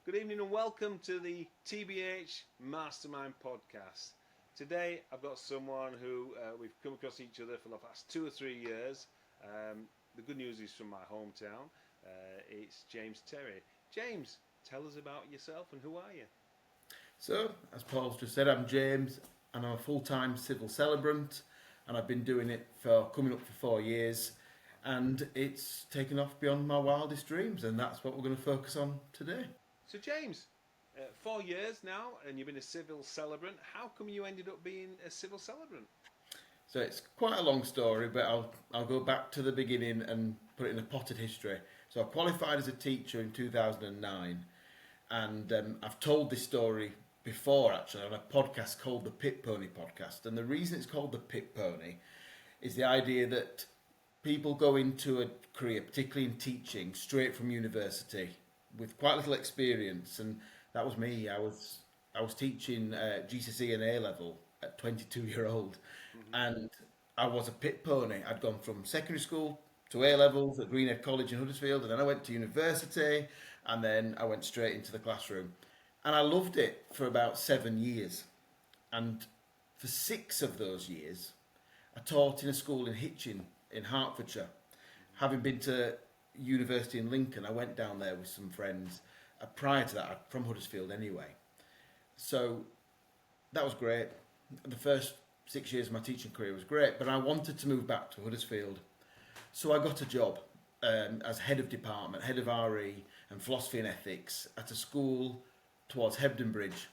Good evening and welcome to the TBH Mastermind podcast. Today I've got someone who we've come across each other for the past 2 or 3 years. The good news is from my hometown. It's James Terry. James, tell us about yourself and who are you? So, as Paul's just said, I'm James and I'm a full-time civil celebrant and I've been doing it for coming up for 4 years and it's taken off beyond my wildest dreams and that's what we're going to focus on today. So James, 4 years now and you've been a civil celebrant. How come you ended up being a civil celebrant? So it's quite a long story, but I'll go back to the beginning and put it in a potted history. So I qualified as a teacher in 2009 and I've told this story before actually on a podcast called the Pit Pony podcast. And the reason it's called the Pit Pony is the idea that people go into a career, particularly in teaching, straight from university with quite little experience. And that was me. I was teaching GCSE and A level at 22 year old, and I was a pit pony. I'd gone from secondary school to A levels at Greenhead College in Huddersfield, and then I went to university, and then I went straight into the classroom. And I loved it for about 7 years. And for 6 of those years, I taught in a school in Hitchin in Hertfordshire. Having been to university in Lincoln, I went down there with some friends. Prior to that, I'm from Huddersfield anyway. So that was great. The first 6 years of my teaching career was great, but I wanted to move back to Huddersfield. So I got a job as head of department, head of RE and philosophy and ethics at a school towards Hebden Bridge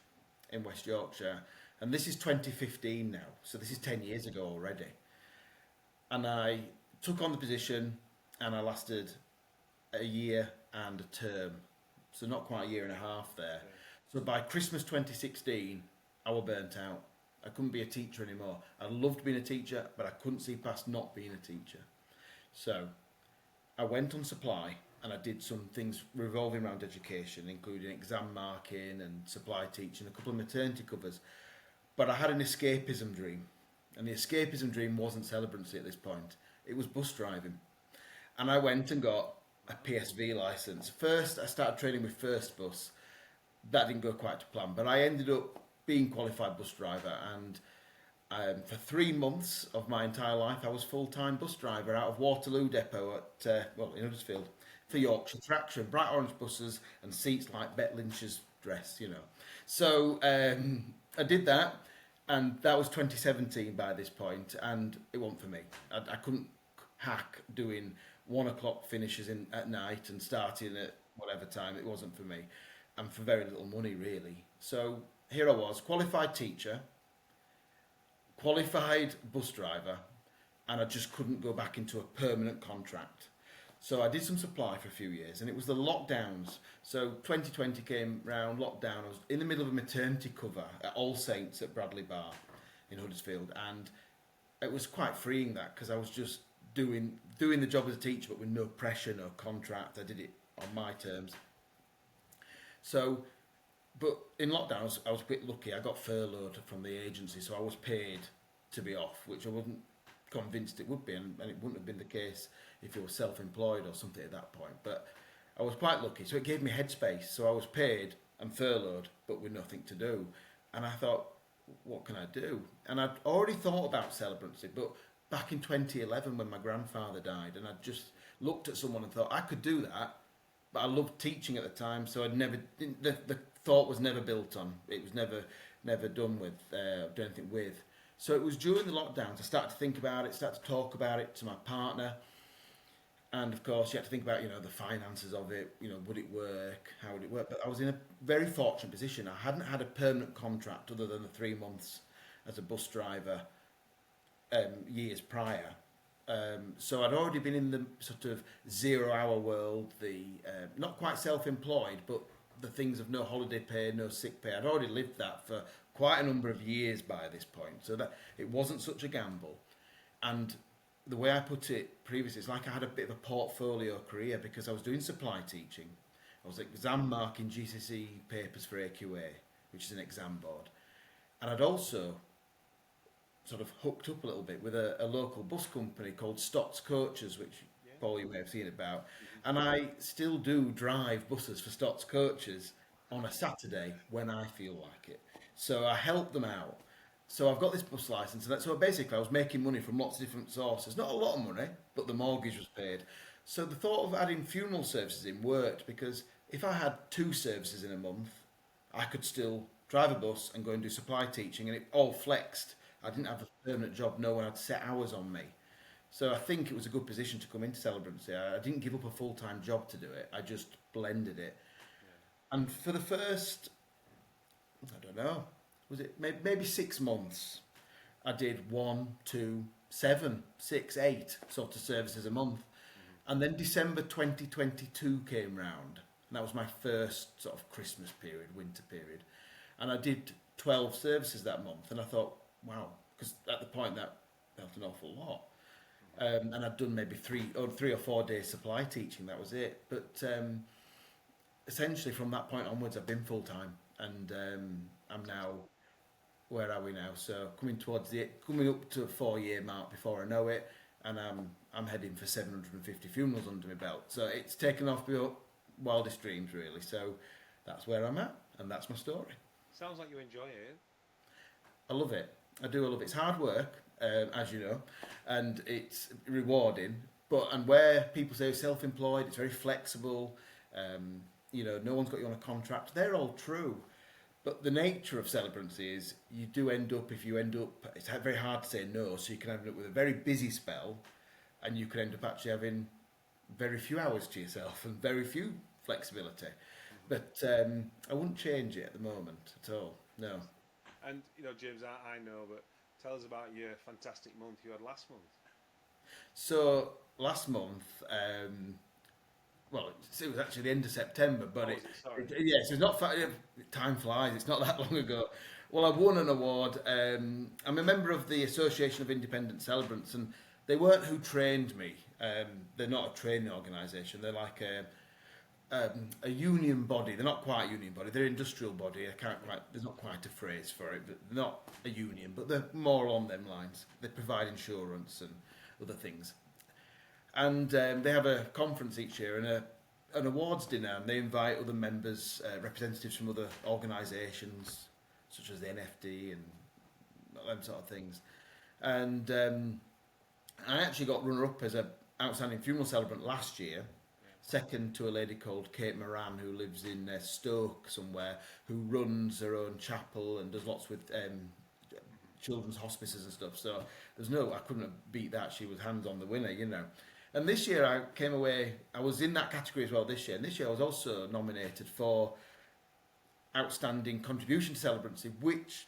in West Yorkshire. And this is 2015 now, so this is 10 years ago already. And I took on the position and I lasted a year and a term. So not quite a year and a half there. So by Christmas 2016, I was burnt out. I couldn't be a teacher anymore. I loved being a teacher, but I couldn't see past not being a teacher. So I went on supply and I did some things revolving around education, including exam marking and supply teaching, a couple of maternity covers. But I had an escapism dream. And the escapism dream wasn't celebrancy at this point. It was bus driving. And I went and got a PSV license. First, I started training with First Bus. That didn't go quite to plan, but I ended up being qualified bus driver. And for 3 months of my entire life, I was full-time bus driver out of Waterloo Depot in Huddersfield for Yorkshire Traction, bright orange buses and seats like Bette Lynch's dress, you know. So I did that, and that was 2017 by this point, and it wasn't for me. I couldn't hack doing 1 o'clock finishes at night and starting at whatever time. It wasn't for me, and for very little money really. So here I was, qualified teacher, qualified bus driver, and I just couldn't go back into a permanent contract. So I did some supply for a few years, and it was the lockdowns. So 2020 came round, lockdown. I was in the middle of a maternity cover at All Saints at Bradley Bar in Huddersfield, and it was quite freeing that because I was just doing the job as a teacher, but with no pressure, no contract. I did it on my terms. So, but in lockdown, I was a bit lucky. I got furloughed from the agency, so I was paid to be off, which I wasn't convinced it would be, and it wouldn't have been the case if you were self-employed or something at that point. But I was quite lucky, so it gave me headspace. So I was paid and furloughed, but with nothing to do. And I thought, what can I do? And I'd already thought about celebrancy, but back in 2011 when my grandfather died, and I just looked at someone and thought I could do that, but I loved teaching at the time, so the thought was never built on. It was never done anything with. So it was during the lockdowns I started to think about it, started to talk about it to my partner, and of course you had to think about the finances of it. Would it work? How would it work? But I was in a very fortunate position. I hadn't had a permanent contract other than the 3 months as a bus driver years prior. So I'd already been in the sort of 0 hour world, the not quite self-employed, but the things of no holiday pay, no sick pay. I'd already lived that for quite a number of years by this point, so that it wasn't such a gamble. And the way I put it previously, it's like I had a bit of a portfolio career because I was doing supply teaching. I was exam marking GCSE papers for AQA, which is an exam board. And I'd also sort of hooked up a little bit with a local bus company called Stotts Coaches, which Paul, you may have seen about. And I still do drive buses for Stotts Coaches on a Saturday when I feel like it. So I help them out. So I've got this bus license, and so basically I was making money from lots of different sources. Not a lot of money, but the mortgage was paid. So the thought of adding funeral services in worked because if I had two services in a month, I could still drive a bus and go and do supply teaching, and it all flexed. I didn't have a permanent job. No one had set hours on me. So I think it was a good position to come into celebrancy. I didn't give up a full-time job to do it. I just blended it. And for the first, I don't know, was it maybe 6 months? I did 1, 2, 7, 6, 8 sort of services a month. And then December 2022 came round. And that was my first sort of Christmas period, winter period. And I did 12 services that month. And I thought, wow, because at the point that felt an awful lot. And I'd done maybe 3 or 4 days supply teaching, that was it. But essentially from that point onwards, I've been full-time. And I'm now, where are we now? So coming up to a 4-year mark before I know it. And I'm heading for 750 funerals under my belt. So it's taken off my wildest dreams, really. So that's where I'm at, and that's my story. Sounds like you enjoy it. I love it. I do love it. It's hard work, as you know, and it's rewarding. And where people say self-employed, it's very flexible. No one's got you on a contract. They're all true. But the nature of celebrancy is you do end up, it's very hard to say no, so you can end up with a very busy spell, and you can end up actually having very few hours to yourself and very few flexibility. But I wouldn't change it at the moment at all, no. And, James, I know, but tell us about your fantastic month you had last month. So, last month, it was actually the end of September, but yes, it's not. Time flies. It's not that long ago. Well, I won an award. I'm a member of the Association of Independent Celebrants, and they weren't who trained me. They're not a training organisation. They're like a union body. They're not quite a union body. They're an industrial body. There's not quite a phrase for it, but they're not a union. But they're more along them lines. They provide insurance and other things. And they have a conference each year and an awards dinner, and they invite other members, representatives from other organisations, such as the NFD and them sort of things. And I actually got runner-up as an outstanding funeral celebrant last year, second to a lady called Kate Moran, who lives in Stoke somewhere, who runs her own chapel and does lots with children's hospices and stuff. So I couldn't have beat that. She was hands on the winner, And this year I came away, I was in that category as well this year. And this year I was also nominated for Outstanding Contribution to Celebrancy, which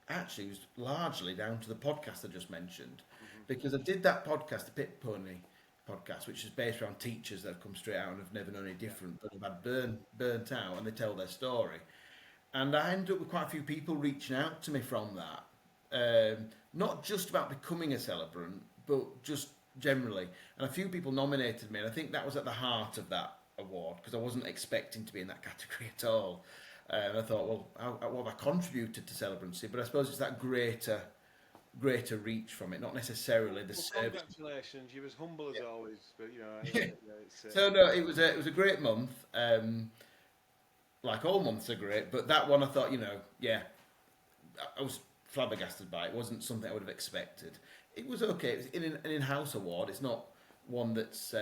actually was largely down to the podcast I just mentioned. Because I did that podcast, the Pit Pony podcast, which is based around teachers that have come straight out and have never known any different, but have had burnt out, and they tell their story. And I ended up with quite a few people reaching out to me from that. Not just about becoming a celebrant, but just generally. And a few people nominated me, and I think that was at the heart of that award, because I wasn't expecting to be in that category at all. And I thought, well, what have I contributed to celebrancy? But I suppose it's that greater reach from it, not necessarily the service. Congratulations, you're as humble as always, but So no, it was a great month. Like all months are great, but that one I thought, I was flabbergasted by it. It wasn't something I would have expected. It was okay. It was an in-house award. It's not one that's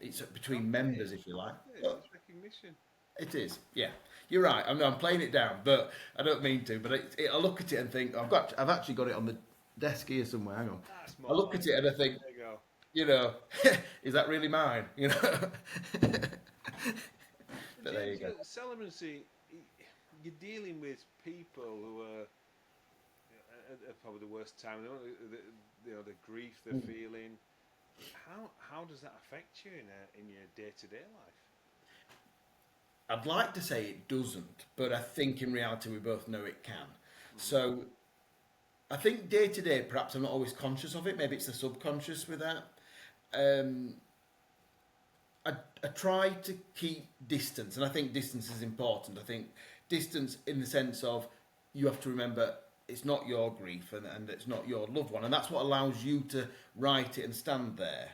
it's between members, if you like. It's recognition. It is, yeah. You're right. I'm playing it down, but I don't mean to. But I look at it and think I've actually got it on the desk here somewhere. Hang on. I look at it and I think, there you go. Is that really mine? But there you go. Celebrancy, you're dealing with people who are at probably the worst time. The grief they're feeling. How does that affect you in your day-to-day life? I'd like to say it doesn't, but I think in reality we both know it can. So I think day to day, perhaps I'm not always conscious of it. Maybe it's the subconscious with that. I try to keep distance, and I think distance is important. I think distance in the sense of you have to remember it's not your grief and it's not your loved one, and that's what allows you to write it and stand there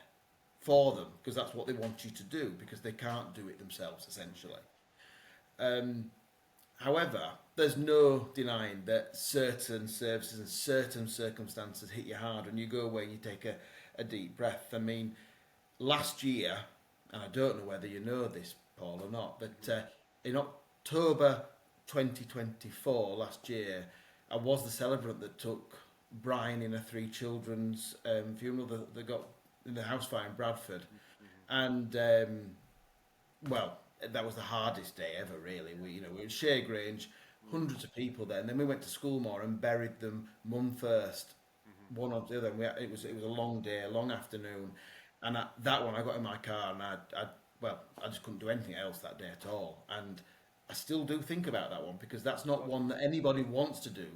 for them, because that's what they want you to do, because they can't do it themselves, essentially. However, there's no denying that certain services and certain circumstances hit you hard and you go away and you take a deep breath. I mean, last year, and I don't know whether you know this, Paul, or not, but in October 2024, last year, I was the celebrant that took Brian in a three children's funeral that they got in the house fire in Bradford. And well, that was the hardest day ever. Really, we were in Shea Grange, hundreds of people there, and then we went to Schoolmore and buried them mum first, one after the other. And it was a long day, a long afternoon, and that one I got in my car and I just couldn't do anything else that day at all. And I still do think about that one because that's not one that anybody wants to do.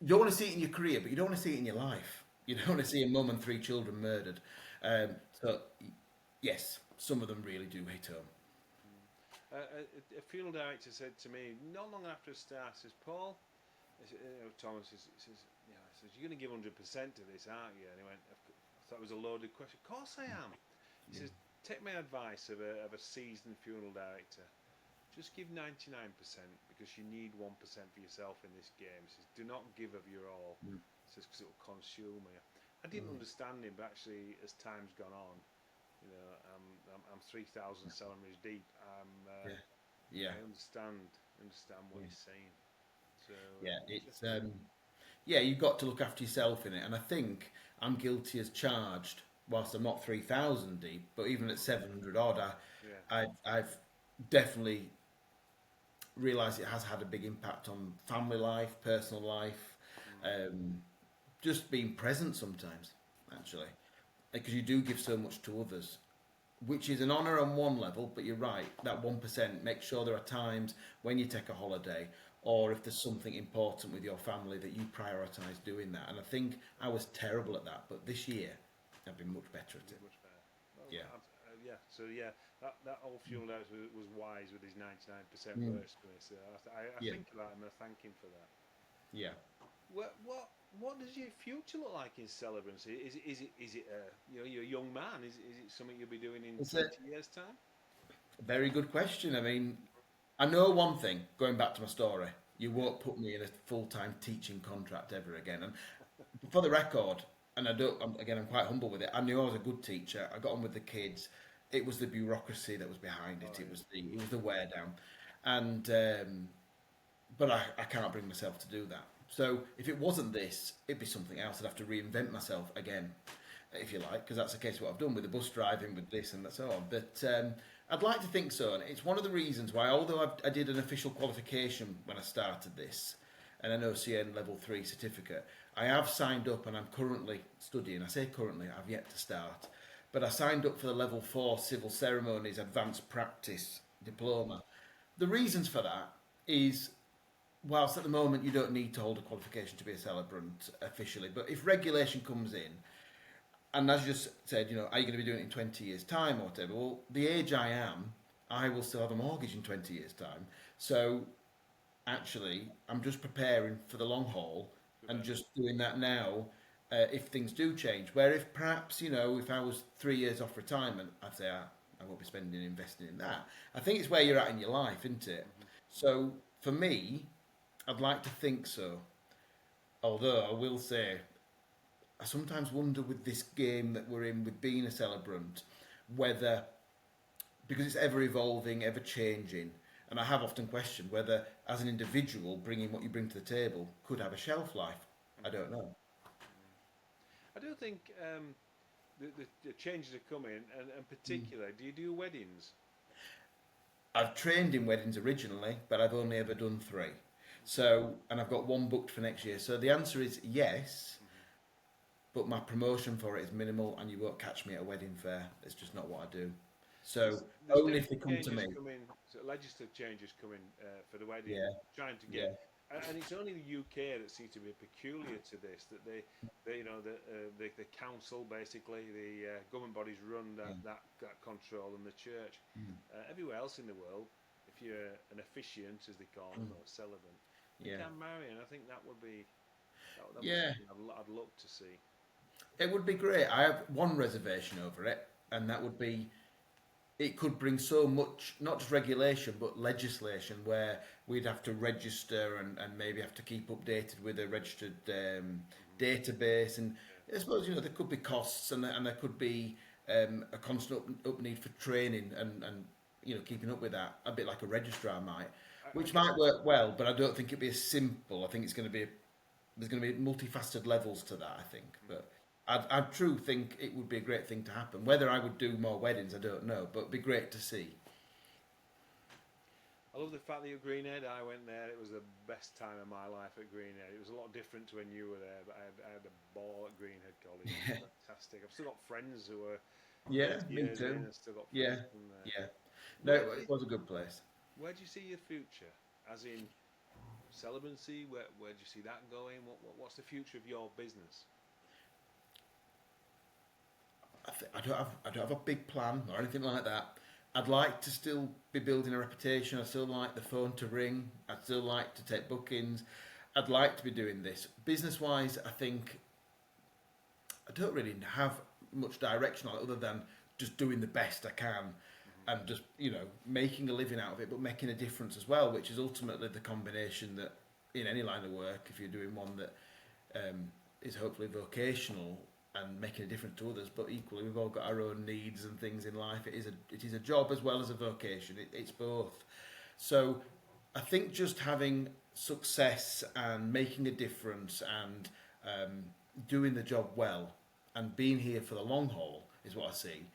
You don't want to see it in your career, but you don't want to see it in your life. You don't want to see a mum and three children murdered. So, yes, some of them really do hit home. A funeral director said to me not long after it started, says, Paul, Thomas says, you're going to give 100% to this, aren't you? And he went, I thought it was a loaded question. Of course I am. He says, take my advice of a seasoned funeral director. Just give 99% because you need 1% for yourself in this game. He says, do not give of your all. He says, because it will consume you. I didn't understand him, but actually, as time's gone on, I'm 3,000 celebrations deep. I understand what he's saying. So you've got to look after yourself in it, and I think I'm guilty as charged. Whilst I'm not 3,000 deep, but even at 700 odd, I've definitely realised it has had a big impact on family life, personal life, just being present sometimes, actually, because you do give so much to others, which is an honour on one level, but you're right, that 1%, make sure there are times when you take a holiday or if there's something important with your family that you prioritise doing that. And I think I was terrible at that, but this year I've been much better at it. Much better. Well, that old funeral director was wise with his 99% works for me. So I think about him and I thank him for that. Yeah. What does your future look like in celebrancy? Is it you're a young man? Is it something you'll be doing in 20 years' time? Very good question. I mean, I know one thing. Going back to my story, you won't put me in a full-time teaching contract ever again. And for the record, and I'm quite humble with it. I knew I was a good teacher. I got on with the kids. It was the bureaucracy that was behind it. It was the wear down, and but I can't bring myself to do that. So if it wasn't this, it'd be something else. I'd have to reinvent myself again, if you like, because that's the case of what I've done with the bus driving, with this and so on. But I'd like to think so, and it's one of the reasons why, although I did an official qualification when I started this, and an OCN Level 3 certificate, I have signed up and I'm currently studying. I say currently, I've yet to start. But I signed up for the Level 4 Civil Ceremonies Advanced Practice Diploma. The reasons for that is, whilst at the moment you don't need to hold a qualification to be a celebrant officially, but if regulation comes in, and as you just said, are you going to be doing it in 20 years' time or whatever? Well, the age I am, I will still have a mortgage in 20 years' time. So actually, I'm just preparing for the long haul and just doing that now if things do change. Where if perhaps, if I was 3 years off retirement, I'd say I won't be investing in that. I think it's where you're at in your life, isn't it? So for me, I'd like to think so. Although I will say, I sometimes wonder with this game that we're in, with being a celebrant, whether, because it's ever evolving, ever changing, and I have often questioned whether, as an individual, bringing what you bring to the table could have a shelf life. I don't know. I do think the changes are coming, and particularly, do you do weddings? I've trained in weddings originally, but I've only ever done 3. So, and I've got 1 booked for next year. So the answer is yes, but my promotion for it is minimal, and you won't catch me at a wedding fair. It's just not what I do. So there's only if they come to me. Legislative changes coming for the wedding, trying to get. Yeah. And it's only the UK that seems to be peculiar to this. That the council, basically, the government bodies run that control, and the church. Everywhere else in the world, if you're an officiant, as they call them, or a celebrant, you can marry, and I think that would be something I'd love to see. It would be great. I have one reservation over it, and that would be it could bring so much, not just regulation, but legislation where we'd have to register and maybe have to keep updated with a registered database. And I suppose, there could be costs and there could be a constant up need for training and keeping up with that, a bit like a registrar might, I which guess. might work well, but I don't think it'd be as simple. I think there's going to be multifaceted levels to that, I think. But I truly think it would be a great thing to happen. Whether I would do more weddings, I don't know, but it'd be great to see. I love the fact that you're at Greenhead. I went there. It was the best time of my life at Greenhead. It was a lot different to when you were there, but I had a ball at Greenhead College. It was fantastic. I've still got friends who are Yeah, 30 me years too. in and still got Yeah, friends from there. yeah. No, Where do it you, was a good place. where do you see your future? As in celebrancy, where do you see that going? What's the future of your business? I don't have a big plan or anything like that. I'd like to still be building a reputation. I still like the phone to ring. I'd still like to take bookings. I'd like to be doing this. Business wise, I think I don't really have much direction on it other than just doing the best I can and just, making a living out of it, but making a difference as well, which is ultimately the combination that in any line of work, if you're doing one that is hopefully vocational and making a difference to others, but equally we've all got our own needs and things in life. It is a job as well as a vocation. It's both. So I think just having success and making a difference and doing the job well and being here for the long haul is what I see.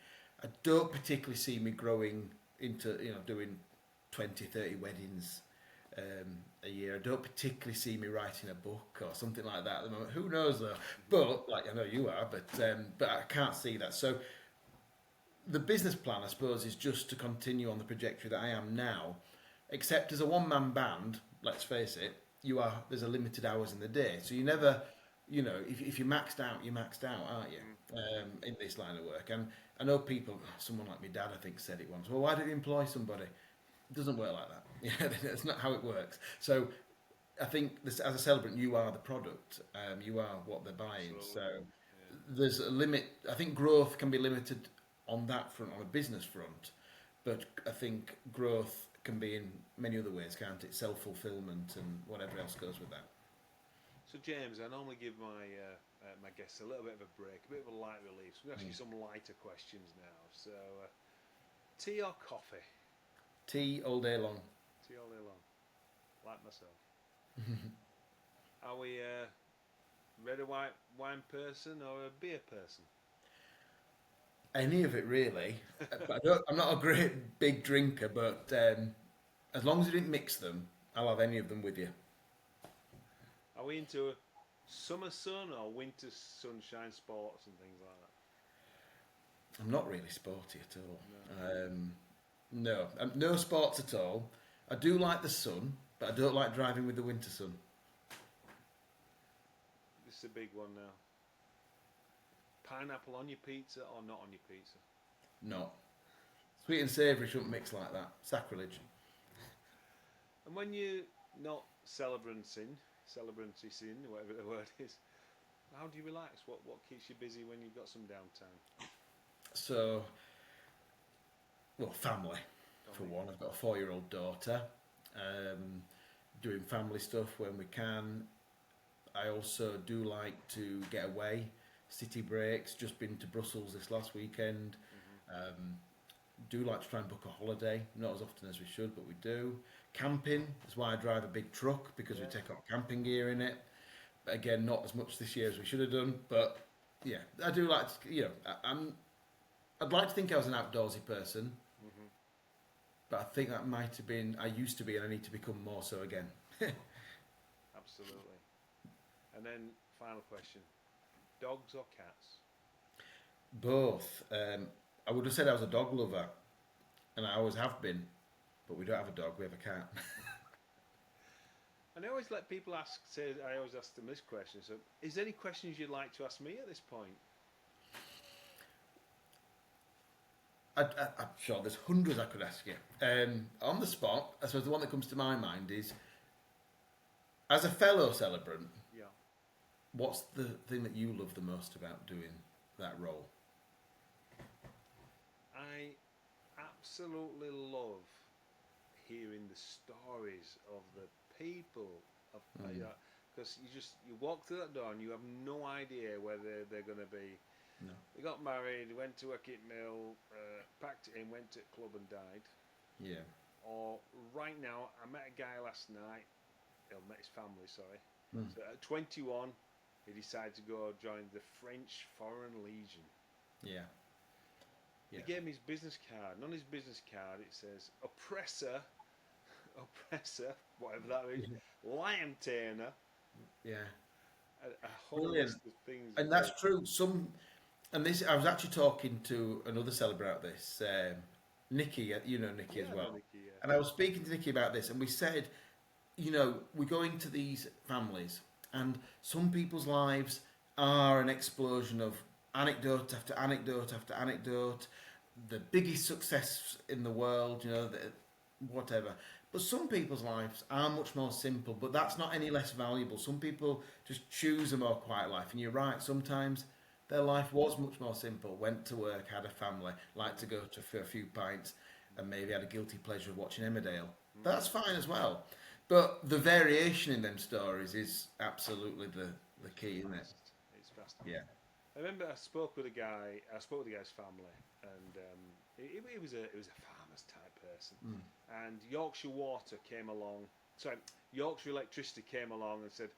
I don't particularly see me growing into doing 20, 30 weddings a year. I don't particularly see me writing a book or something like that at the moment. Who knows though? But like I know you are, but I can't see that. So the business plan, I suppose, is just to continue on the trajectory that I am now. Except as a one-man band, let's face it, there's a limited hours in the day, so you never, if you're maxed out, you're maxed out, aren't you? In this line of work, and I know people. Someone like my dad, I think, said it once. Well, why don't you employ somebody? It doesn't work like that. Yeah, that's not how it works. So I think this, as a celebrant, you are the product. You are what they're buying. Absolutely. So Yeah. there's a limit. I think growth can be limited on that front, on a business front, but I think growth can be in many other ways, can't it? Self-fulfillment and whatever else goes with that. So James, I normally give my guests a little bit of a break, a bit of a light relief. So we ask you some lighter questions now. So, tea or coffee? Tea all day long. Tea all day long, like myself. Are we a red or white wine person or a beer person? Any of it really. But I'm not a great big drinker, but as long as you didn't mix them, I'll have any of them with you. Are we into summer sun or winter sunshine sports and things like that? I'm not really sporty at all. No. No, no sports at all. I do like the sun, but I don't like driving with the winter sun. This is a big one now. Pineapple on your pizza or not on your pizza? No. Sweet and savoury shouldn't mix like that. Sacrilege. And when you're not celebrancy, whatever the word is, how do you relax? What keeps you busy when you've got some downtime? So, well, family, for one. I've got a 4-year-old daughter. Doing family stuff when we can. I also do like to get away. City breaks. Just been to Brussels this last weekend. Do like to try and book a holiday. Not as often as we should, but we do. Camping. That's why I drive a big truck, because we take up camping gear in it. But again, not as much this year as we should have done. But yeah, I do like to, I'd like to think I was an outdoorsy person. But I think that might have been, I used to be, and I need to become more so again. Absolutely. And then, final question. Dogs or cats? Both. I would have said I was a dog lover, and I always have been. But we don't have a dog, we have a cat. And I always let people I always ask them this question. So, is there any questions you'd like to ask me at this point? I'm sure there's hundreds I could ask you. On the spot, I suppose the one that comes to my mind is, as a fellow celebrant, Yeah. what's the thing that you love the most about doing that role? I absolutely love hearing the stories of the people of because you walk through that door and you have no idea whether they're going to be. No. They got married, went to work at mill, packed it in, went to club and died. Yeah. Or right now, I met a guy last night. Met his family. Sorry. Mm. So at 21, he decided to go join the French Foreign Legion. Yeah. He gave me his business card, and on his business card it says oppressor, whatever that means, lion tamer, Yeah. a whole Brilliant. list of things. And that's true. And this, I was actually talking to another celebrant about this, Nikki. You know Nikki as well. Nikki, yeah. And I was speaking to Nikki about this, and we said, we go into these families, and some people's lives are an explosion of anecdote after anecdote after anecdote, the biggest success in the world, whatever. But some people's lives are much more simple, but that's not any less valuable. Some people just choose a more quiet life, and you're right, sometimes their life was much more simple. Went to work, had a family, liked to go for a few pints, and maybe had a guilty pleasure of watching Emmerdale. That's fine as well. But the variation in them stories is absolutely the key, isn't it? It's fast. Yeah. I remember I spoke with a guy's family, and he was a farmer's type person. And Yorkshire Water came along. Sorry, Yorkshire Electricity came along and said,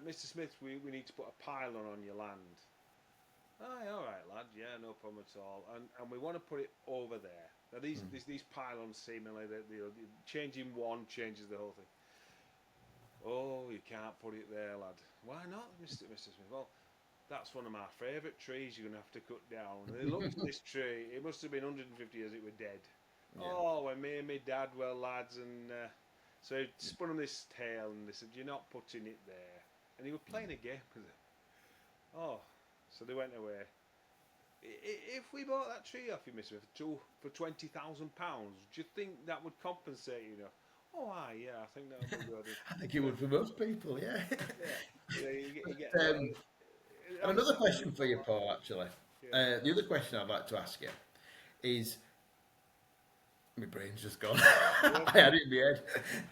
"Mr. Smith, we need to put a pylon on your land." Aye, all right, lad. Yeah, no problem at all. And we want to put it over there. Now these pylons seemingly that changing one changes the whole thing. Oh, you can't put it there, lad. Why not, Mr. Smith? Well, that's one of my favourite trees you're going to have to cut down. And they looked at this tree. It must have been 150 years it were dead. Yeah. Oh, when me and my dad were lads, and so he spun on this tale, and they said, "You're not putting it there." And he was playing a game with it. Oh, so they went away. If we bought that tree off you, Mr. Smith, for £20,000, do you think that would compensate you enough? Oh, I think that would be good. I think it would for most people, yeah. You get, and another question for you, Paul, actually. Yeah. The other question I'd like to ask you is, my brain's just gone. I had it in my head.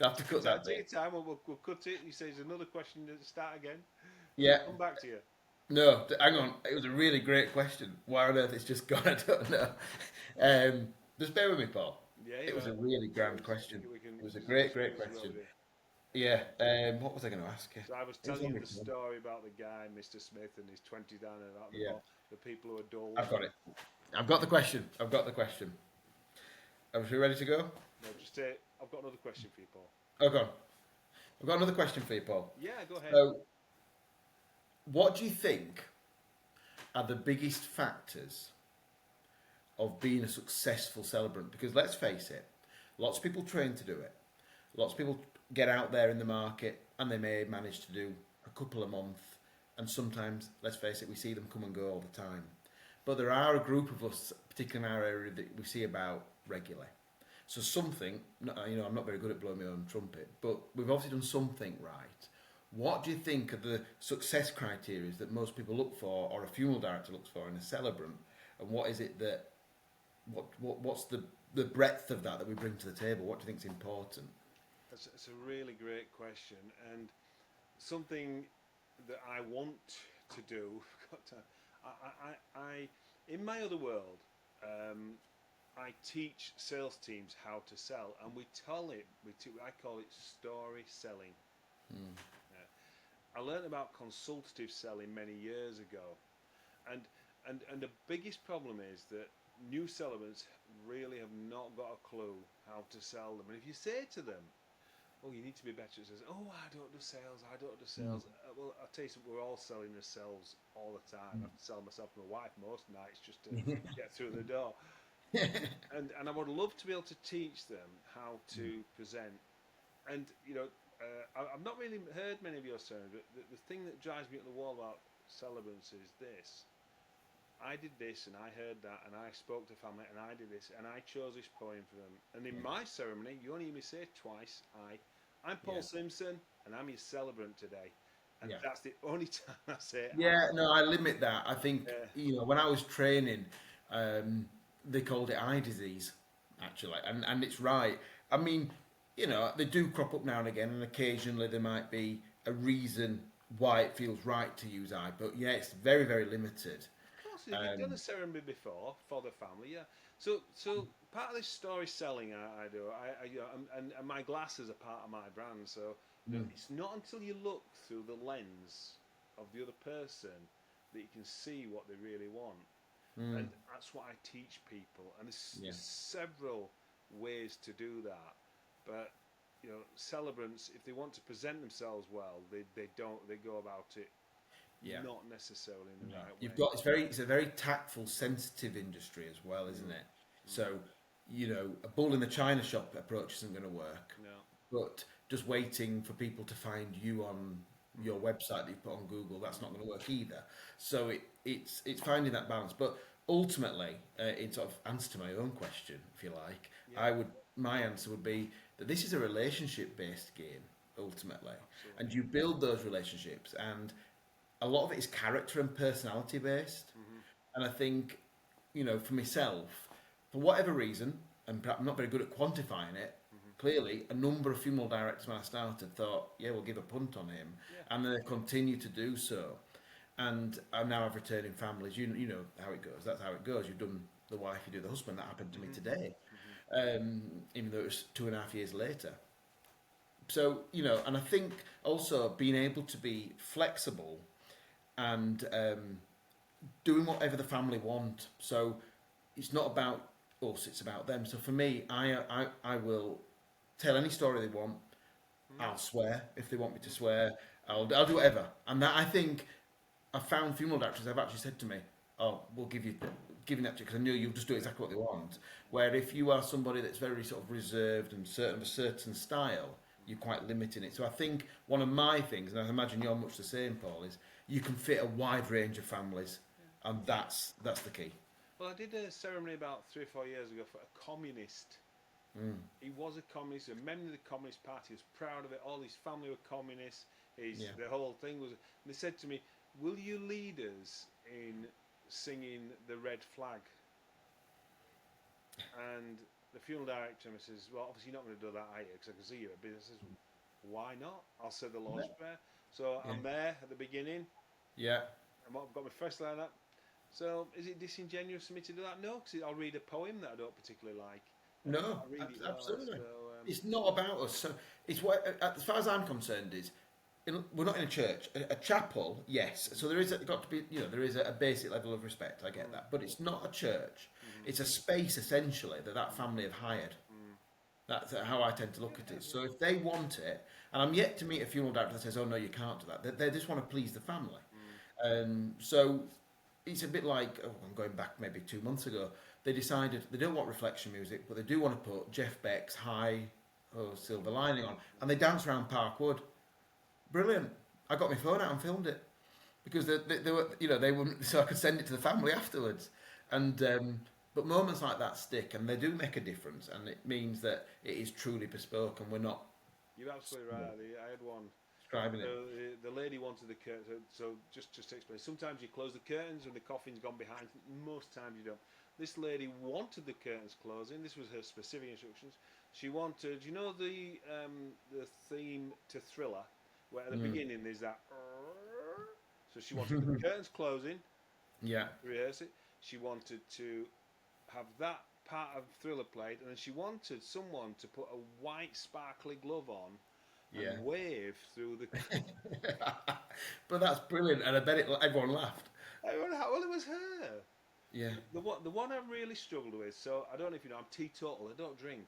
I have to cut that bit. Take your time, we'll cut it. You say there's another question to start again. Yeah. Come back to you. No, hang on. It was a really great question. Why on earth it's just gone, I don't know. Just bear with me, Paul. Yeah, it was a really grand question. It was a great question. Yeah. What was I going to ask you? So I was telling you the story about the guy, Mr. Smith, and his 20 down and about the people who are dull. I've got it. I've got the question. Are we ready to go? No, just say, I've got another question for you, Paul. Oh, go on. I've got another question for you, Paul. Yeah, go ahead. So, what do you think are the biggest factors of being a successful celebrant? Because let's face it, lots of people train to do it. Lots of people get out there in the market and they may manage to do a couple a month. And sometimes, let's face it, we see them come and go all the time. But there are a group of us, particularly in our area, that we see about regularly. So something, I'm not very good at blowing my own trumpet, but we've obviously done something right. What do you think are the success criteria that most people look for, or a funeral director looks for in a celebrant? And what is it that, what's the breadth of that we bring to the table? What do you think is important? It's a really great question, and something that I want to do. I in my other world, I teach sales teams how to sell, and I call it story selling. I learned about consultative selling many years ago, and the biggest problem is that new celebrants really have not got a clue how to sell them. And if you say to them, "Oh, you need to be better," it says, "Oh, I don't do sales. Well, I'll tell you something, we're all selling ourselves all the time. I have to sell myself and my wife most nights just to get through the door. And I would love to be able to teach them how to present. And, I've not really heard many of your sermons, but the thing that drives me up the wall about celebrants is this. I did this and I heard that and I spoke to family and I did this and I chose this poem for them. And in my ceremony, you only hear me say twice, I'm Paul Simpson and I'm your celebrant today. And that's the only time I say it. Yeah, no, I limit that. I think, when I was training, they called it eye disease. actually, and it's right. I mean, they do crop up now and again, and occasionally there might be a reason why it feels right to use I, but yeah, it's very, very limited. Of course, if you've done Um, a ceremony before for the family, yeah. So part of this story selling I do, and my glasses are part of my brand. So mm, it's not until you look through the lens of the other person that you can see what they really want, mm, and that's what I teach people. And there's yeah, several ways to do that, but celebrants, if they want to present themselves well, they go about it yeah. not necessarily in the No. right You've way. got it's a very tactful, sensitive industry as well, isn't Mm. it? Mm. So, a bull in the china shop approach isn't going to work. No. But just waiting for people to find you on your Mm-hmm. website that you put on Google, that's not going to work either. So it's finding that balance. But ultimately, in sort of answer to my own question, if you like, Yeah, my answer would be that this is a relationship based game ultimately, absolutely. and you build those relationships, and a lot of it is character and personality based. Mm-hmm. And I think, for myself, for whatever reason, and perhaps I'm not very good at quantifying it, Mm-hmm. clearly a number of funeral directors when I started thought, yeah, we'll give a punt on him. Yeah. And they continue to do so. And I now have returning families. You know how it goes. That's how it goes. You've done the wife, you do the husband. That happened to me Mm-hmm. today, Mm-hmm. even though it was 2.5 years later. So, and I think also being able to be flexible and doing whatever the family want. So it's not about us; it's about them. So for me, I will tell any story they want. Mm-hmm. I'll swear if they want me to swear. I'll do whatever. And that I think I've found funeral directors have actually said to me, "Oh, we'll giving that to you because I knew you'll just do exactly what they want." Where if you are somebody that's very sort of reserved and certain of a certain style, you're quite limiting it. So I think one of my things, and I imagine you're much the same, Paul, is you can fit a wide range of families, Yeah. and that's the key. Well, I did a ceremony about 3 or 4 years ago for a communist. Mm, He was a communist, a member of the Communist Party. He was proud of it. All his family were communists. yeah. The whole thing was. And they said to me, "Will you lead us in singing the red flag?" And the funeral director says, "Well, obviously you're not going to do that, are you? Because I can see you're a business." I says, "Why not? I'll say the Lord's Prayer." So Yeah. I'm there at the beginning. Yeah. I've got my first line up. So is it disingenuous for me to do that? No, because I'll read a poem that I don't particularly like, and No, I read it well. absolutely. So It's not about us. So it's what, as far as I'm concerned, is we're not in a church. A chapel, yes. So there is got to be, there is a basic level of respect. I get mm, that, but it's not a church. mm, It's a space essentially that family have hired. mm. That's how I tend to look at Yeah, it. So if they want it, and I'm yet to meet a funeral director that says, "Oh no, you can't do that." They just want to please the family. mm, So it's a bit like, I'm going back maybe 2 months ago. They decided they don't want reflection music, but they do want to put Jeff Beck's "High Oh Silver Lining" on, and they dance around Parkwood. Brilliant! I got my phone out and filmed it because they were, they wouldn't, so I could send it to the family afterwards. And but moments like that stick, and they do make a difference, and it means that it is truly bespoke, and we're not You're absolutely right. I had one. describing it. So the lady wanted the curtain. So just to explain, sometimes you close the curtains when the coffin's gone behind. Most times you don't. This lady wanted the curtains closing. This was her specific instructions. She wanted, the theme to Thriller, where at the Mm. beginning there's that. So she wanted the curtains closing. Yeah, Rehearse it. She wanted to have that part of Thriller played, and then she wanted someone to put a white sparkly glove on yeah. and wave through the. But that's brilliant, and I bet everyone laughed. Well, it was her. Yeah, The one I really struggled with. So I don't know if you know, I'm teetotal. I don't drink,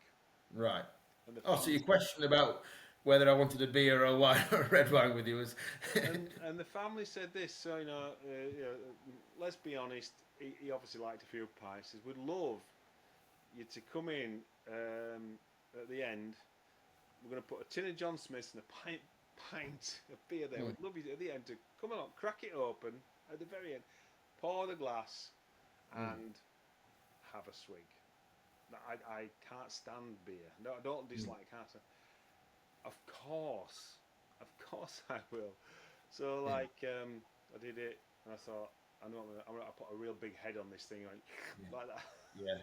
right. and the Oh, so family your question about whether I wanted a beer or a wine or a red wine with you was, and the family said this. So let's be honest. He obviously liked a few pints. He says, "We'd love you to come in at the end. We're going to put a tin of John Smith's and a pint of beer there. Mm, We'd love you at the end to come along, crack it open at the very end, pour the glass, mm, and have a swig." No, I can't stand beer. No, I don't mm, dislike it. Of course I will. So yeah, I did it, and I thought, I know I'm gonna put a real big head on this thing, like, yeah, like that. yeah.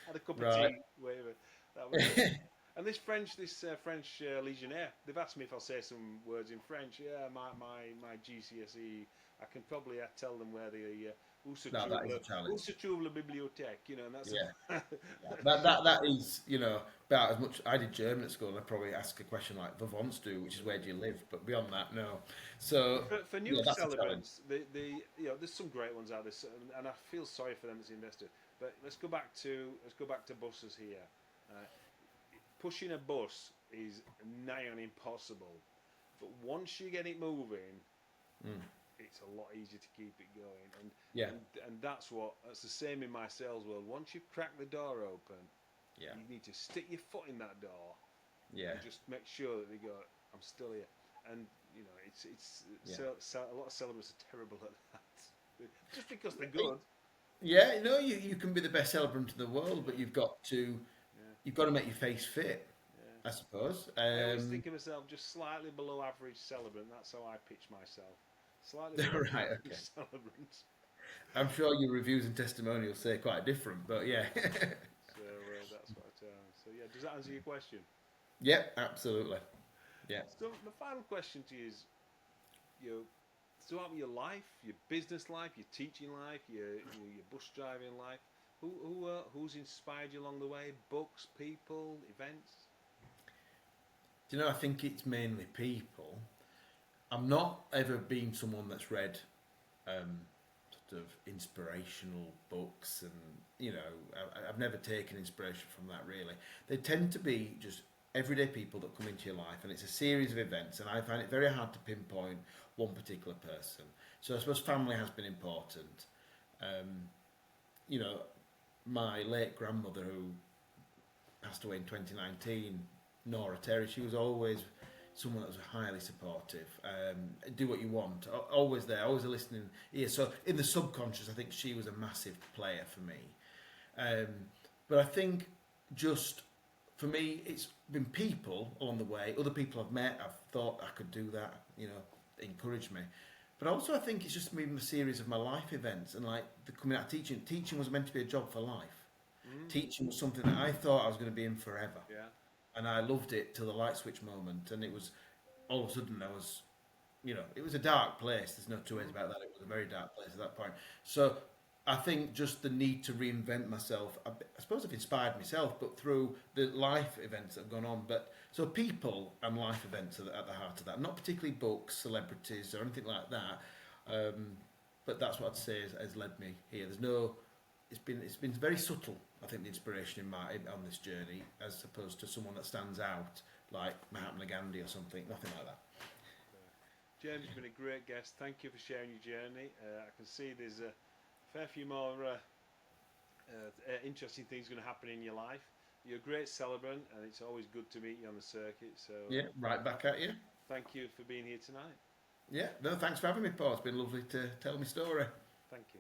Had a cup of Right. tea, whatever. That was it. And this French Legionnaire, they've asked me if I'll say some words in French. Yeah, my GCSE, I can probably tell them where the No, that is a où challenge. se trouve la bibliothèque, you know, and that's Yeah. about, Yeah. That is, about as much. I did German at school, and I probably ask a question like "Wo wohnst du," which is where do you live. But beyond that, no. So for new yeah, that's a challenge. celebrants, there's some great ones out there, and I feel sorry for them as investors. But let's go back to buses here. Uh, Pushing a bus is nigh on impossible, but once you get it moving, Mm. it's a lot easier to keep it going. And Yeah. that's the same in my sales world. Once you crack the door open, Yeah. you need to stick your foot in that door Yeah. and just make sure that they go, I'm still here. And it's Yeah. a lot of celebrants are terrible at that, just because they're good. Yeah, you can be the best celebrant in the world, but Yeah, you've got to make your face fit, yeah. I suppose. I always think of myself just slightly below average celebrant. That's how I pitch myself. Slightly below Right, average okay. celebrant. I'm sure your reviews and testimonials say quite different, but yeah. So that's what. So yeah, does that answer your question? Yep, absolutely. Yeah. So my final question to you is, throughout your life, your business life, your teaching life, your bus driving life, who's inspired you along the way? Books, people, events. Do you know, I think it's mainly people. I'm not ever been someone that's read um, sort of inspirational books, and I've never taken inspiration from that really. They tend to be just everyday people that come into your life, and it's a series of events, and I find it very hard to pinpoint one particular person. So I suppose family has been important. Um, you know, my late grandmother, who passed away in 2019, Nora Terry, she was always someone that was highly supportive. Do what you want, always there, always a listening ear. So in the subconscious, I think she was a massive player for me. But I think just for me, it's been people along the way, other people I've met, I've thought I could do that, encouraged me. But also I think it's just been a series of my life events, and like the coming out of teaching. Teaching was meant to be a job for life. Teaching was something that I thought I was going to be in forever. Yeah. And I loved it till the light switch moment, and it was all of a sudden I was, it was a dark place. There's no two ways about that. It was a very dark place at that point. So I think just the need to reinvent myself. I suppose I've inspired myself, but through the life events that have gone on. But so people and life events are at the heart of that. Not particularly books, celebrities, or anything like that. But that's what I'd say has led me here. There's no. It's been very subtle. I think the inspiration on this journey, as opposed to someone that stands out like Mahatma Gandhi or something. Nothing like that. James, you've been a great guest. Thank you for sharing your journey. I can see there's a fair few more interesting things going to happen in your life. You're a great celebrant, and it's always good to meet you on the circuit. So Yeah, right back at you. thank you for being here tonight. Yeah, no, thanks for having me, Paul. It's been lovely to tell my story. Thank you.